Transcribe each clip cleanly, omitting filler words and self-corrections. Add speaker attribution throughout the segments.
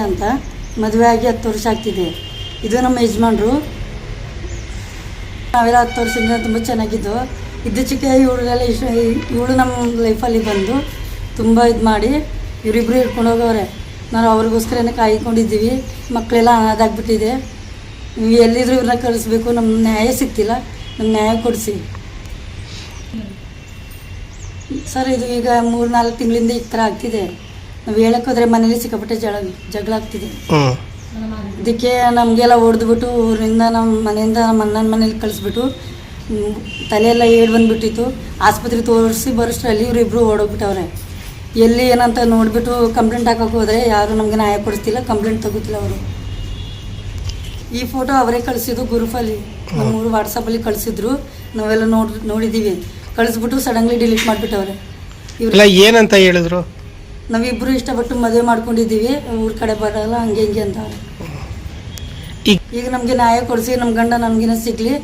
Speaker 1: ಅಂತ ಮದುವೆ ಆಗಿ 10 ವರ್ಷ ಆಗ್ತಿದೆ. ಇದು ನಮ್ಮ ಯಜಮಾನ್ರು. ನಾವೆಲ್ಲ 10 ವರ್ಷದಿಂದ ತುಂಬ ಚೆನ್ನಾಗಿದ್ದು. ಇದ್ದಚಿಕ್ಕೆ ಇವಳೆಲ್ಲ ಇವಳು ನಮ್ಮ ಲೈಫಲ್ಲಿ ಬಂದು ತುಂಬ ಇದು ಮಾಡಿ ಇವರಿಬ್ಬರು ಹಿಡ್ಕೊಂಡು ಹೋಗವ್ರೆ. ನಾವು ಅವ್ರಿಗೋಸ್ಕರನೇ ಕಾಯ್ಕೊಂಡಿದ್ದೀವಿ. ಮಕ್ಕಳೆಲ್ಲ ಅನಾಥಾಗ್ಬಿಟ್ಟಿದೆ. ನೀವು ಎಲ್ಲಿದ್ರು ಇವ್ರನ್ನ ಕಳಿಸ್ಬೇಕು. ನಮ್ಮ ನ್ಯಾಯ ಸಿಗ್ತಿಲ್ಲ. ನಮ್ಮ ನ್ಯಾಯ ಕೊಡಿಸಿ ಸರ್. ಇದು ಈಗ 3-4 ತಿಂಗಳಿಂದ ಈ ಥರ ಆಗ್ತಿದೆ. ನಾವು ಹೇಳೋಕ್ಕೋದ್ರೆ ಮನೇಲಿ ಸಿಕ್ಕಾಪಟ್ಟೆ ಜಗಳ ಆಗ್ತಿದೆ. ಇದಕ್ಕೆ ನಮಗೆಲ್ಲ ಹೊಡೆದ್ಬಿಟ್ಟು ಊರಿಂದ ನಮ್ಮ ಮನೆಯಿಂದ ನಮ್ಮ ಅಣ್ಣನ ಮನೇಲಿ ಕಳಿಸ್ಬಿಟ್ಟು ತಲೆಯೆಲ್ಲ ಏಡ್ ಬಂದುಬಿಟ್ಟಿತ್ತು. ಆಸ್ಪತ್ರೆ ತೋರಿಸಿ ಬರೋಷ್ಟರಲ್ಲಿ ಇವರಿಬ್ಬರು ಓಡೋಗ್ಬಿಟ್ಟವ್ರೆ. ಎಲ್ಲಿ ಏನಂತ ನೋಡಿಬಿಟ್ಟು ಕಂಪ್ಲೇಂಟ್ ಹಾಕೋಕೆ ಹೋದರೆ ಯಾರು ನಮಗೆ ನ್ಯಾಯ ಕೊಡಿಸ್ತಿಲ್ಲ, ಕಂಪ್ಲೇಂಟ್ ತಗೋತಿಲ್ಲ ಅವರು. ಈ ಫೋಟೋ ಅವರೇ ಕಳಿಸಿದ್ದು ಗ್ರೂಪಲ್ಲಿ, ನಮ್ಮೂರು ವಾಟ್ಸಪ್ಪಲ್ಲಿ ಕಳಿಸಿದ್ರು. ನಾವೆಲ್ಲ ನೋಡಿದ್ದೀವಿ. ಕಳಿಸ್ಬಿಟ್ಟು ಸಡನ್ಲಿ ಡಿಲೀಟ್ ಮಾಡಿಬಿಟ್ಟವ್ರೆ.
Speaker 2: ಇವೆಲ್ಲ ಏನಂತ ಹೇಳಿದ್ರು?
Speaker 1: ನಾವಿಬ್ಬರು ಇಷ್ಟಪಟ್ಟು ಮದುವೆ ಮಾಡ್ಕೊಂಡಿದ್ದೀವಿ, ಊರ ಕಡೆ ಬರೋಲ್ಲ ಹಂಗೆ ಹಿಂಗೆ ಅಂತ. ಈಗ ನಮಗೆ ನ್ಯಾಯ ಕೊಡಿಸಿ ನಮ್ಮ ಗಂಡ ನಮಗಿನ ಸಿಗಲಿ.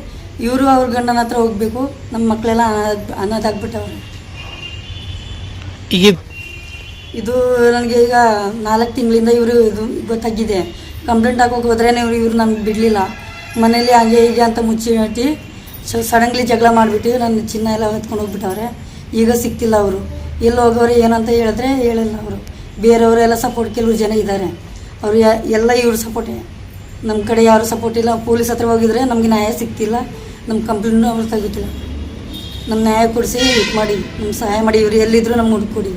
Speaker 1: ಇವರು ಅವ್ರ ಗಂಡನ ಹತ್ರ ಹೋಗಬೇಕು. ನಮ್ಮ ಮಕ್ಕಳೆಲ್ಲ ಅನಾಥಾಗ್ಬಿಟ್ಟವ್ರೆ. ಇದು ನನಗೆ ಈಗ 4 ತಿಂಗಳಿಂದ ಇವರು ಇದು ಗೊತ್ತಾಗಿದೆ. ಕಂಪ್ಲೇಂಟ್ ಹಾಕೋಕೆ ಹೋದ್ರೆ ಇವ್ರು ನಮ್ಗೆ ಬಿಡಲಿಲ್ಲ. ಮನೇಲಿ ಹಾಗೆ ಹೀಗೆ ಅಂತ ಮುಚ್ಚಿ ಸಡನ್ಲಿ ಜಗಳ ಮಾಡಿಬಿಟ್ಟು ನನ್ನ ಚಿನ್ನ ಎಲ್ಲ ಹೊತ್ಕೊಂಡು ಹೋಗ್ಬಿಟ್ಟವ್ರೆ. ಈಗ ಸಿಗ್ತಿಲ್ಲ ಅವರು. ಎಲ್ಲಿ ಹೋಗೋರು ಏನಂತ ಹೇಳಿದ್ರೆ ಹೇಳಿಲ್ಲ ಅವರು. ಬೇರೆಯವರೆಲ್ಲ ಸಪೋರ್ಟ್ ಕೆಲವರು ಜನ ಇದ್ದಾರೆ. ಅವರು ಎಲ್ಲ ಇವ್ರ ಸಪೋರ್ಟೇ. ನಮ್ಮ ಕಡೆ ಯಾರು ಸಪೋರ್ಟ್ ಇಲ್ಲ. ಪೊಲೀಸ್ ಹತ್ರ ಹೋಗಿದ್ರೆ ನಮಗೆ ನ್ಯಾಯ ಸಿಗ್ತಿಲ್ಲ. ನಮ್ಮ ಕಂಪ್ಲೇಂಟು ಅವ್ರು ತೆಗಿತಿಲ್ಲ. ನಮ್ಮ ನ್ಯಾಯ ಕೊಡಿಸಿ ಇದು ಮಾಡಿ, ನಮ್ಮ ಸಹಾಯ ಮಾಡಿ. ಇವರು ಎಲ್ಲಿದ್ರು ನಮ್ಗೆ ಹುಡುಕೊಡಿ.